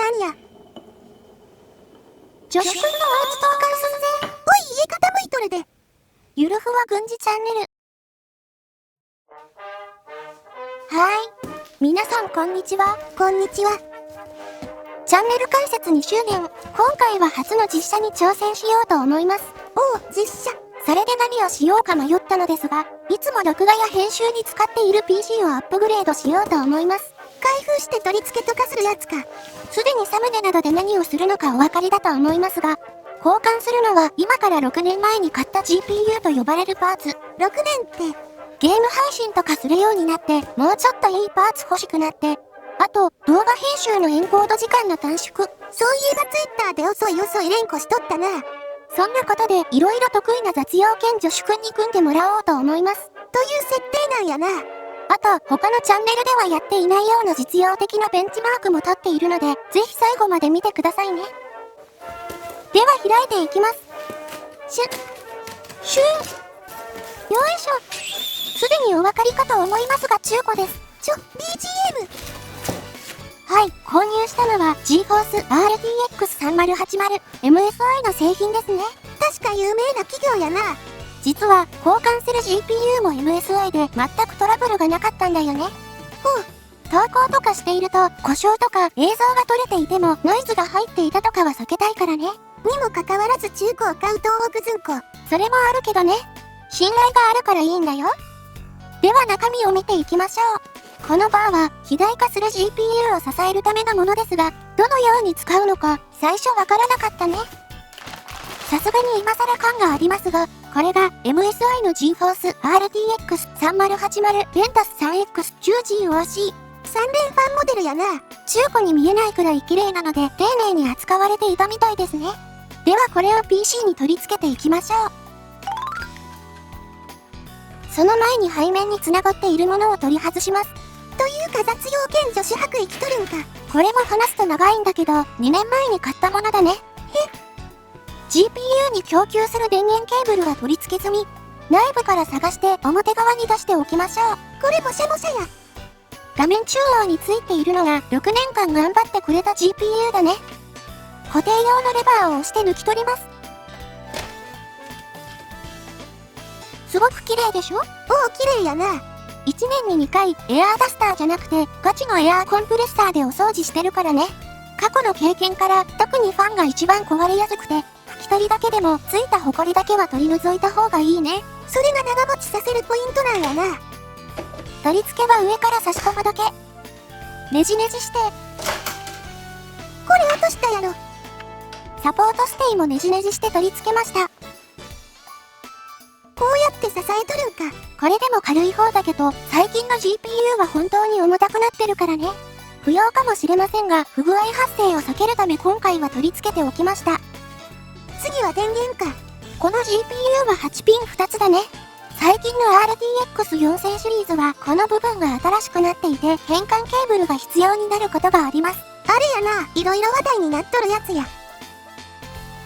なんや。女子くんのおうち倒壊するぜ。おい、家傾いとるで。ゆるふわ軍事チャンネル。皆さんこんにちは。こんにちは。チャンネル開設2周年。今回は初の実写に挑戦しようと思います。おお、実写。それで何をしようか迷ったのですが、いつも録画や編集に使っている PC をアップグレードしようと思います。開封して取り付けとかするやつか。すでにサムネなどで何をするのかお分かりだと思いますが、交換するのは今から6年前に買った GPU と呼ばれるパーツ。6年って、ゲーム配信とかするようになって、もうちょっといいパーツ欲しくなって、あと、動画編集のエンコード時間の短縮。そういえば Twitter で遅い連呼しとったな。そんなことでいろいろ得意な雑用兼助手くんに組んでもらおうと思います。という設定なんやな。あと、他のチャンネルではやっていないような実用的なベンチマークも立っているので、ぜひ最後まで見てくださいね。では開いていきます。シュンよいしょ。すでにお分かりかと思いますが中古です。BGM。はい、購入したのは GeForce RTX 3080 MSI の製品ですね。確か有名な企業やな。実は交換する GPU も MSI で全くトラブルがなかったんだよね。投稿とかしていると故障とか映像が撮れていてもノイズが入っていたとかは避けたいからね。にもかかわらず中古を買う東北ずんこ。それもあるけどね。信頼があるからいいんだよ。では中身を見ていきましょう。このバーは肥大化する GPU を支えるためのものですが、どのように使うのか最初わからなかったね。さすがに今更感がありますが、これが MSI の GeForce RTX 3080 Ventus 3X10GOC 3連ファンモデルやな。中古に見えないくらい綺麗なので丁寧に扱われていたみたいですね。ではこれを PC に取り付けていきましょう。その前に背面に繋がっているものを取り外します。というか雑用兼女子白衣着とるんか。これも話すと長いんだけど、2年前に買ったものだね。GPU に供給する電源ケーブルは取り付け済み。内部から探して表側に出しておきましょう。これもしゃもしゃや。画面中央についているのが6年間頑張ってくれた GPU だね。固定用のレバーを押して抜き取ります。すごく綺麗でしょ？おお、綺麗やな。1年に2回エアーダスターじゃなくてガチのエアーコンプレッサーでお掃除してるからね。過去の経験から特にファンが一番壊れやすくて、拭き取りだけでもついたホコリだけは取り除いた方がいいね。それが長持ちさせるポイントなんやな。取り付けは上から差し込むだけ。ねじねじして。これ落としたやろ。サポートステイもねじねじして取り付けました。こうやって支えとるんか。これでも軽い方だけど、最近の GPU は本当に重たくなってるからね。不要かもしれませんが、不具合発生を避けるため今回は取り付けておきました。次は電源か。この GPU は8ピン2つだね。最近の RTX4000 シリーズはこの部分が新しくなっていて、変換ケーブルが必要になることがあります。あれやな、いろいろ話題になっとるやつや。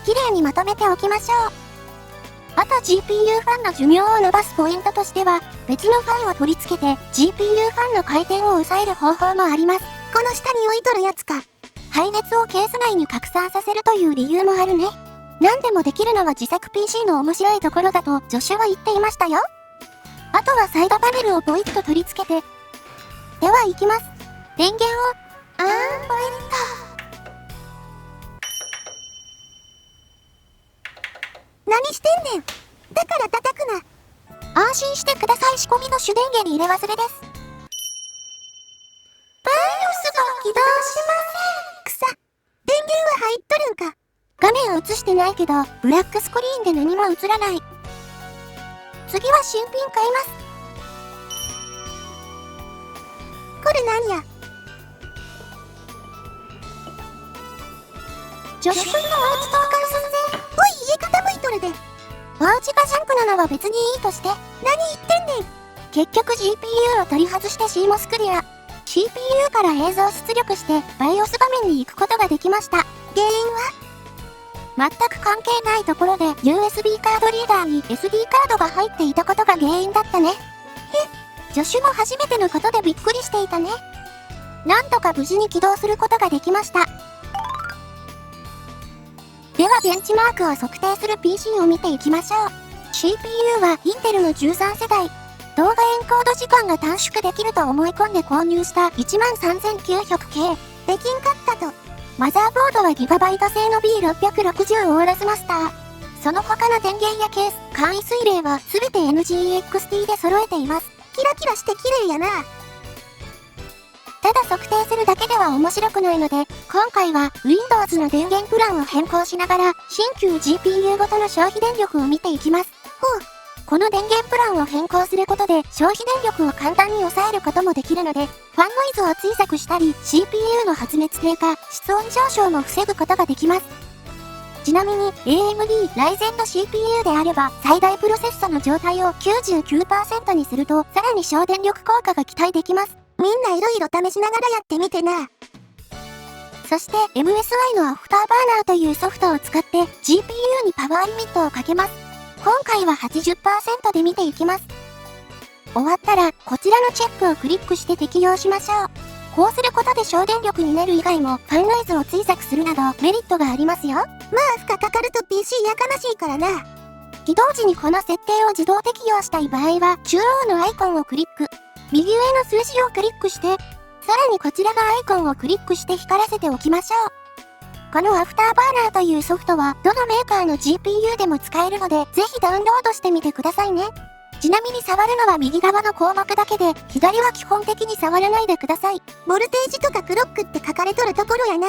綺麗にまとめておきましょう。あと GPU ファンの寿命を伸ばすポイントとしては、別のファンを取り付けて GPU ファンの回転を抑える方法もあります。この下に置いとるやつか。排熱をケース内に拡散させるという理由もあるね。何でもできるのは自作 PC の面白いところだと助手は言っていましたよ。あとはサイドパネルをポイッと取り付けて。では行きます。電源を、ポイッと。何してんねん。だから叩くな。安心してください。仕込みの主電源に入れ忘れです。バイオスが起動しません。電源は入っとるんか。画面映してないけど、ブラックスクリーンで何も映らない。次は新品買います。これなんや。助手くんのおうち倒壊するぜ。おい、家傾いとるで。おうちがジャンクなのは別にいいとして。何言ってんねん。結局 GPU を取り外して CMOS クリア。CPU から映像出力して BIOS 画面に行くことができました。原因は全く関係ないところで USB カードリーダーに SD カードが入っていたことが原因だったね。助手も初めてのことでびっくりしていたね。なんとか無事に起動することができました。はベンチマークを測定する PC を見ていきましょう。CPU はインテルの13世代。動画エンコード時間が短縮できると思い込んで購入した 13900K。できんかったと。マザーボードは GB 製の B660 オーラスマスター。その他の電源やケース、簡易水冷はすべて NGEXT で揃えています。キラキラして綺麗やな。ただ測定するだけでは面白くないので、今回は Windows の電源プランを変更しながら、新旧 GPU ごとの消費電力を見ていきます。この電源プランを変更することで消費電力を簡単に抑えることもできるので、ファンノイズを小さくしたり、CPU の発熱低下、室温上昇も防ぐことができます。ちなみに AMD Ryzen の CPU であれば、最大プロセッサの状態を 99% にすると、さらに省電力効果が期待できます。みんないろいろ試しながらやってみてな。そして MSI のアフターバーナーというソフトを使って GPU にパワーリミットをかけます。今回は 80% で見ていきます。終わったら、こちらのチェックをクリックして適用しましょう。こうすることで省電力になる以外も、ファンノイズを小さくするなどメリットがありますよ。まあ負荷かかると PC やかましいからな。起動時にこの設定を自動適用したい場合は、中央のアイコンをクリック。右上の数字をクリックして、さらにこちらのアイコンをクリックして光らせておきましょう。このアフターバーナーというソフトは、どのメーカーの GPU でも使えるので、ぜひダウンロードしてみてくださいね。ちなみに触るのは右側の項目だけで、左は基本的に触らないでください。ボルテージとかクロックって書かれとるところやな。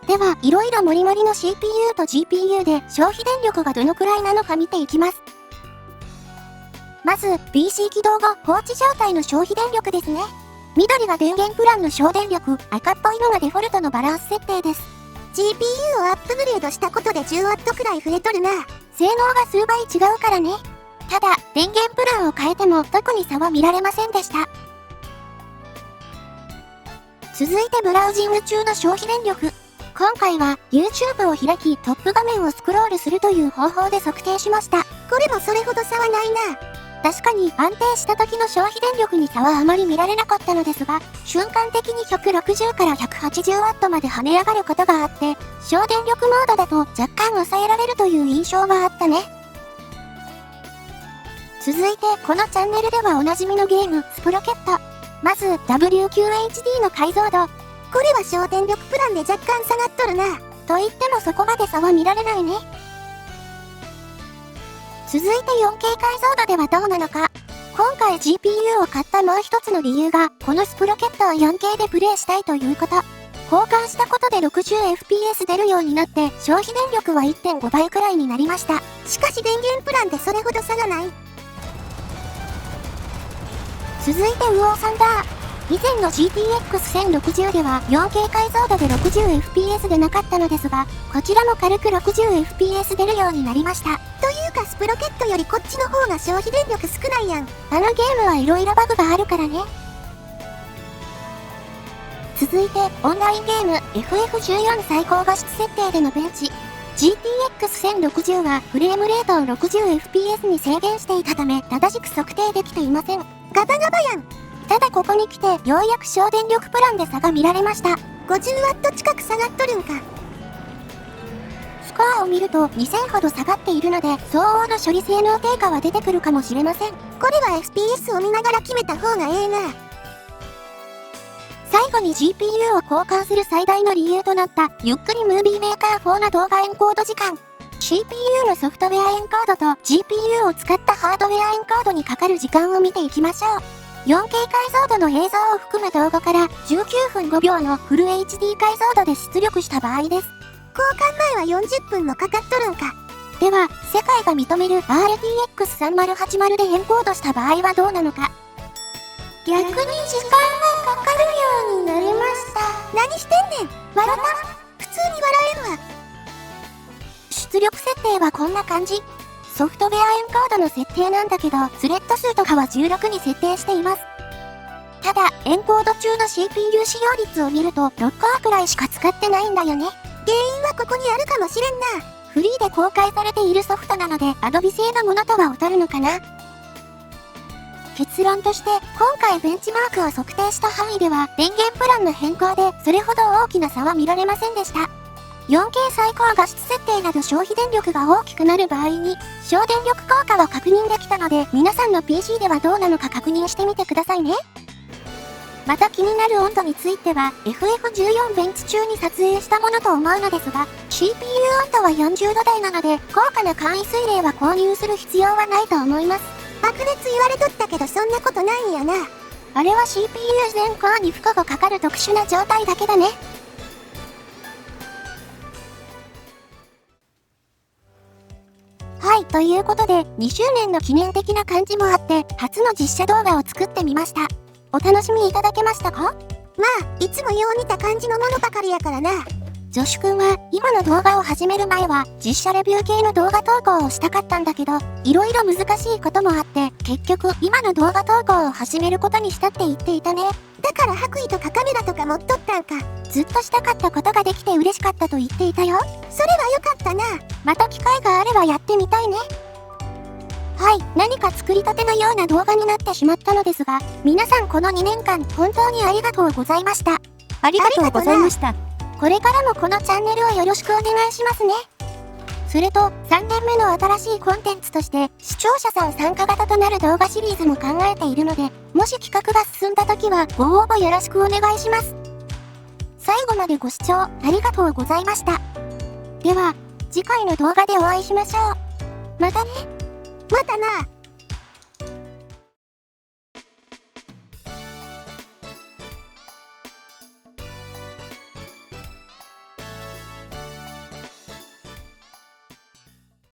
では、いろいろモリモリの CPU と GPU で消費電力がどのくらいなのか見ていきます。まず、PC 起動後放置状態の消費電力ですね。緑が電源プランの省電力、赤っぽいのがデフォルトのバランス設定です。GPU をアップグレードしたことで 10W くらい増えとるな。性能が数倍違うからね。ただ、電源プランを変えても特に差は見られませんでした。続いてブラウジング中の消費電力。今回は YouTube を開きトップ画面をスクロールするという方法で測定しました。これもそれほど差はないな。確かに安定した時の消費電力に差はあまり見られなかったのですが、瞬間的に160から 180W まで跳ね上がることがあって、省電力モードだと若干抑えられるという印象はあったね。続いてこのチャンネルではおなじみのゲーム、スプロケット。まず WQHD の解像度。これは省電力プランで若干下がっとるな。と言ってもそこまで差は見られないね。続いて 4K 解像度ではどうなのか。今回 GPU を買ったもう一つの理由が、このスプロケットを 4K でプレイしたいということ。交換したことで 60fps 出るようになって、消費電力は 1.5 倍くらいになりました。しかし電源プランでそれほど差がない。続いてウオーサンダー。以前の GTX1060 では 4K 解像度で 60fps でなかったのですが、こちらも軽く 60fps 出るようになりました。というかスプロケットよりこっちの方が消費電力少ないやん。あのゲームはいろいろバグがあるからね。続いてオンラインゲーム FF14 最高画質設定でのベンチ。GTX1060 はフレームレートを 60fps に制限していたため正しく測定できていません。ガバガバやん。ただここに来てようやく省電力プランで差が見られました。50W 近く下がっとるんか。スコアを見ると2000ほど下がっているので相応の処理性能低下は出てくるかもしれません。これは FPS を見ながら決めた方がええな。最後に GPU を交換する最大の理由となったゆっくりムービーメーカー4の動画エンコード時間。CPU のソフトウェアエンコードと GPU を使ったハードウェアエンコードにかかる時間を見ていきましょう。4K 解像度の映像を含む動画から19分5秒のフル HD 解像度で出力した場合です。交換前は40分もかかっとるんか。では、世界が認める RTX3080 でエンコードした場合はどうなのか。逆に時間がかかるようになりました。何してんねん。笑った。普通に笑えるわ。出力設定はこんな感じ。ソフトウェアエンコードの設定なんだけど、スレッド数とかは16に設定しています。ただ、エンコード中の CPU 使用率を見ると、6コアくらいしか使ってないんだよね。原因はここにあるかもしれんな。フリーで公開されているソフトなので、Adobe 製のものとは劣るのかな。結論として、今回ベンチマークを測定した範囲では、電源プランの変更で、それほど大きな差は見られませんでした。4K 最高画質設定など消費電力が大きくなる場合に、省電力効果は確認できたので、皆さんの PC ではどうなのか確認してみてくださいね。また気になる温度については、FF14 ベンチ中に撮影したものと思うのですが、CPU 温度は40度台なので、高価な簡易水冷は購入する必要はないと思います。爆熱言われとったけどそんなことないんやな。あれは CPU 全コアに負荷がかかる特殊な状態だけだね。はい、ということで、2周年の記念的な感じもあって、初の実写動画を作ってみました。お楽しみいただけましたか？まあ、いつもよう似た感じのものばかりやからな。ジョシュ君は今の動画を始める前は実写レビュー系の動画投稿をしたかったんだけど、いろいろ難しいこともあって、結局今の動画投稿を始めることにしたって言っていたね。だから白衣とかカメラとか持っとったんか。ずっとしたかったことができて嬉しかったと言っていたよ。それはよかったな。また機会があればやってみたいね。はい、何か作りたてのような動画になってしまったのですが、皆さんこの2年間本当にありがとうございました。ありがとうございました。これからもこのチャンネルをよろしくお願いしますね。それと、3年目の新しいコンテンツとして、視聴者さん参加型となる動画シリーズも考えているので、もし企画が進んだ時はご応募よろしくお願いします。最後までご視聴ありがとうございました。では、次回の動画でお会いしましょう。またね。またな。